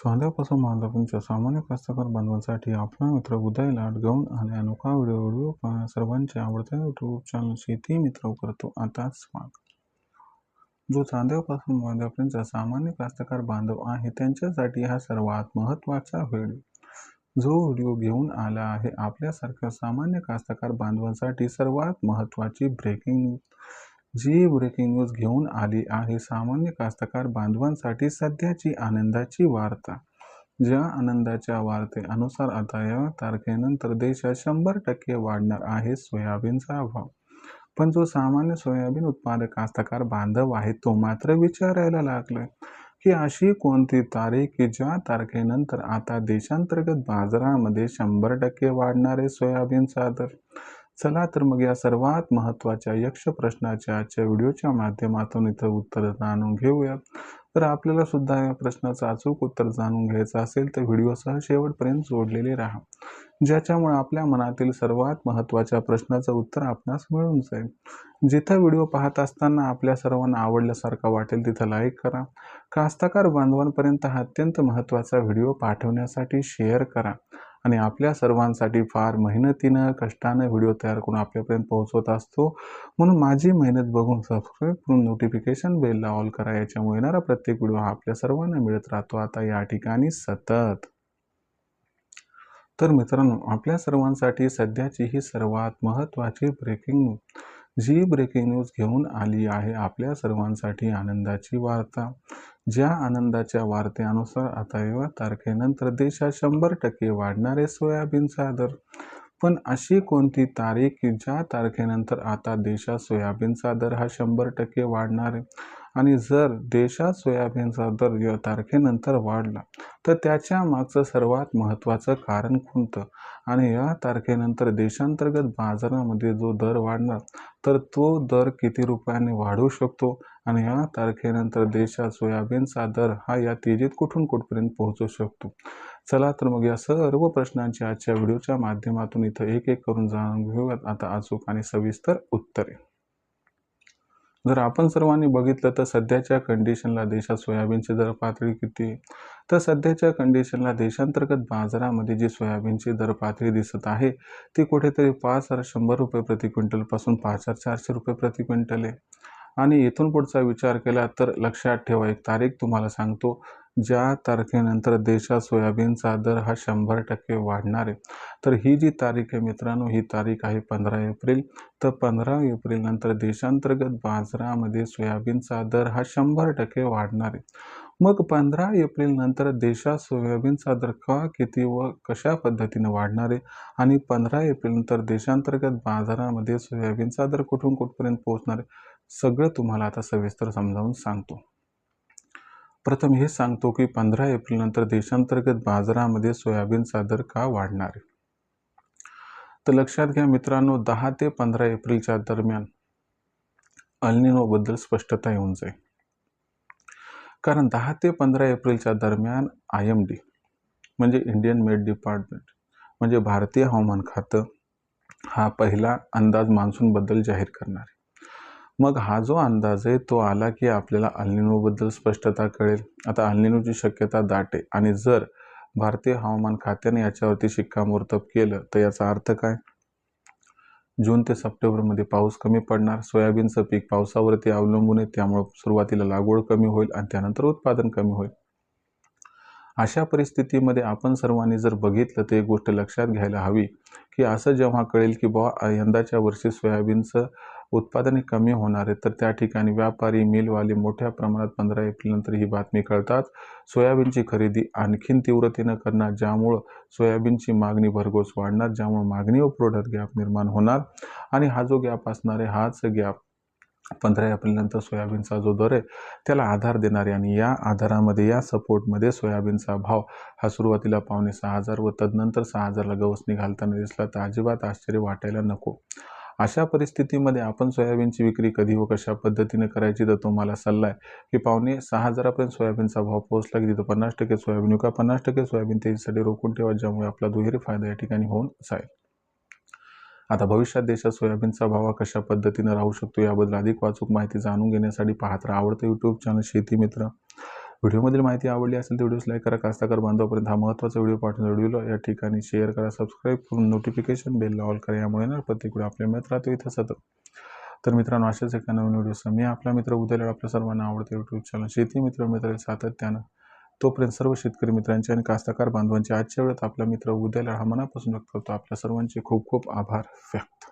स्वांद्यापासून मालदापर्यंतच्या सामान्य कास्तकार बांधवांसाठी आपला मित्र उदय लाड घेऊन आले अनोखा व्हिडिओ पाहण्या सर्वांचे आवडते यूट्यूब चॅनल शेती मित्र करतो आता स्वागत. जो चांद्यापासून मालदापर्यंतचा सामान्य कास्तकार बांधव आहे त्यांच्यासाठी हा सर्वात महत्त्वाचा व्हिडिओ. जो व्हिडिओ घेऊन आला आहे आपल्यासारख्या सामान्य कास्तकार बांधवांसाठी सर्वात महत्त्वाची ब्रेकिंग न्यूज. जी ब्रेकिंग न्यूज घेऊन आली आहे सामान्य कास्तकार बांधवांसाठी सध्याची आनंदाची वार्ता. ज्या आनंदाच्या वार्तेनुसार आता या तारखेनंतर देशात 100% वाढणार आहे सोयाबीनचा भाव. पण जो सामान्य सोयाबीन उत्पादक कास्तकार बांधव आहे तो मात्र विचारायला लागलाय की अशी कोणती तारीख की ज्या तारखेनंतर आता देशांतर्गत बाजारामध्ये 100% वाढणारे सोयाबीनचा दर. चला तर मग या सर्वात महत्त्वाच्या यक्ष प्रश्नाच्या आजच्या व्हिडिओच्या माध्यमातून इथं उत्तर जाणून घेऊया. तर आपल्याला सुद्धा या प्रश्नाचं अचूक उत्तर जाणून घ्यायचं असेल तर व्हिडिओसह शेवटपर्यंत जोडलेले राहा, ज्याच्यामुळे आपल्या मनातील सर्वात महत्त्वाच्या प्रश्नाचं उत्तर आपणास मिळून जाईल. जिथं व्हिडिओ पाहत असताना आपल्या सर्वांना आवडल्यासारखा वाटेल तिथं लाईक करा. कास्तकार बांधवांपर्यंत हा अत्यंत महत्त्वाचा व्हिडिओ पाठवण्यासाठी शेअर करा आणि आपल्या सर्वांसाठी फार मेहनतीनं कष्टानं व्हिडिओ तयार करून आपल्यापर्यंत पोहोचवत असतो, म्हणून माझी मेहनत बघून सबस्क्राईब करून नोटिफिकेशन बेलला ऑल करा. याच्यामुळे येणारा प्रत्येक व्हिडिओ हा आपल्या सर्वांना मिळत राहतो आता या ठिकाणी सतत. तर मित्रांनो, आपल्या सर्वांसाठी सध्याची ही सर्वात महत्त्वाची ब्रेकिंग न्यूज. जी ब्रेकिंग न्यूज घेऊन आली आहे आपल्या सर्वांसाठी आनंदाची वार्ता. ज्या आनंदाच्या वार्तेनुसार आता या तारखेनंतर देशात 100% वाढणारे सोयाबीनचा दर. पण अशी कोणती तारीख की ज्या तारखेनंतर आता देशात सोयाबीनचा दर हा 100% वाढणार आहे. आणि जर देशात सोयाबीनचा दर या तारखेनंतर वाढला तर त्याच्या मागचं सर्वात महत्त्वाचं कारण कोणतं आणि या तारखेनंतर देशांतर्गत बाजारामध्ये जो दर वाढणार तर तो दर किती रुपयांनी वाढू शकतो आणि या तारखेनंतर देशात सोयाबीनचा दर हा या तेजीत कुठून कुठपर्यंत पोहोचू शकतो. चला तर मग या सर्व प्रश्नांची आजच्या व्हिडिओच्या माध्यमातून इथं एक एक करून जाणून घेऊयात आता अचूक आणि सविस्तर उत्तरे. जर आपण सर्वांनी बघितलं तर सध्याच्या कंडिशनला देशात सोयाबीनची दर पातळी किती आहे, तर सध्याच्या कंडिशनला देशांतर्गत बाजारामध्ये जी सोयाबीनची दर पातळी दिसत आहे ती कुठेतरी 5,100 रुपये प्रति क्विंटलपासून 5,400 रुपये प्रति क्विंटल आहे. आणि इथून पुढचा विचार केला तर लक्षात ठेवा, एक तारीख तुम्हाला सांगतो ज्या तारखेनंतर देशात सोयाबीनचा दर हा 100% वाढणार आहे. तर ही जी तारीख आहे मित्रांनो, ही तारीख आहे 15 एप्रिल. तर 15 एप्रिल नंतर देशांतर्गत बाजारामध्ये सोयाबीनचा दर हा 100% वाढणार आहे. मग 15 एप्रिल नंतर देशात सोयाबीनचा दर का, किती व कशा पद्धतीने वाढणार आहे आणि 15 एप्रिल नंतर देशांतर्गत बाजारामध्ये सोयाबीनचा दर कुठून कुठपर्यंत पोहोचणार आहे, सगळं तुम्हाला आता सविस्तर समजावून सांगतो. प्रथम हे सांगतो की 15 एप्रिल नंतर देशांतर्गत बाजारामध्ये सोयाबीनचा दर का वाढणार आहे. तर लक्षात घ्या मित्रांनो, 10 ते 15 एप्रिलच्या दरम्यान अल निनो बद्दल स्पष्टता येऊन जाईल. कारण 10 ते 15 एप्रिलच्या दरम्यान IMD म्हणजे इंडियन मेट डिपार्टमेंट म्हणजे भारतीय हवामान खातं हा पहिला अंदाज मान्सूनबद्दल जाहीर करणार आहे. मग हा जो अंदाज आहे तो आला की आपल्याला अल निनोबद्दल स्पष्टता कळेल. आता अल निनोची शक्यता दाट आहे आणि जर भारतीय हवामान खात्याने याच्यावरती शिक्कामोर्तब केलं तर याचा अर्थ काय, जून ते सप्टेंबरमध्ये पाऊस कमी पडणार. सोयाबीनचं पीक पावसावरती अवलंबून आहे, त्यामुळे सुरुवातीला लागवड कमी होईल आणि त्यानंतर उत्पादन कमी होईल. अशा परिस्थितीमध्ये आपण सर्वांनी जर बघितलं तर एक गोष्ट लक्षात घ्यायला हवी की असं जेव्हा कळेल की यंदाच्या वर्षी सोयाबीनचं उत्पादन कमी होणार आहे तर त्या ठिकाणी व्यापारी मिलवाले मोठ्या प्रमाणात 15 एप्रिल नंतर ही बातमी कळताच सोयाबीनची खरेदी आणखीन तीव्रतेनं करणार, ज्यामुळं सोयाबीनची मागणी भरघोस वाढणार, ज्यामुळे मागणी व पुरवठ्यात गॅप निर्माण होणार. आणि हा जो गॅप असणार आहे हाच गॅप 15 एप्रिल नंतर सोयाबीनचा जो दर आहे त्याला आधार देणार आहे. आणि या आधारामध्ये या सपोर्टमध्ये सोयाबीनचा भाव हा सुरुवातीला 5,600 व तदनंतर 6,000ला गवसणी घालताना दिसला तर अजिबात आश्चर्य वाटायला नको. अशा परिस्थितीमध्ये आपण सोयाबीनची विक्री कधी व कशा पद्धतीने करायची तर तुम्हाला सल्ला आहे की 5,600पर्यंत सोयाबीनचा भाव पोहोचला की तिथं 50% सोयाबीन विका, 50% सोयाबीन तेजीसाठी रोखून ठेवा, ज्यामुळे आपला दुहेरी फायदा या ठिकाणी होऊन जाईल. आता भविष्यात देशात सोयाबीनचा भाव कशा पद्धतीने राहू शकतो याबद्दल अधिक वाचूक माहिती जाणून घेण्यासाठी पाहत राहा आवडतं यूट्यूब चॅनल शेती मित्र. व्हिडिओमधील माहिती आवडली असेल तर व्हिडिओस लाईक करा. कास्तकार बांधवापर्यंत हा महत्त्वाचा व्हिडिओ पाठवून व्हिडिओला या ठिकाणी शेअर करा, सबस्क्राईब करून नोटिफिकेशन बेलला ऑल करा. यामुळे ना प्रत्येक व्हिडिओ आपल्या मिळत राहतो इथं सतत. तर मित्रांनो, अशाच एका नवीन व्हिडिओसह मी आपला मित्र उदय आपल्या सर्वांना आवडते यूट्यूब चॅनल शेती मित्र मिळेल सातत्यानं. तोपर्यंत सर्व शेतकरी मित्रांचे आणि कास्तकार बांधवांचे आजच्या वेळेत आपला मित्र उदय हा मनापासून व्यक्त करतो. आपल्या सर्वांचे खूप खूप आभार व्यक्त.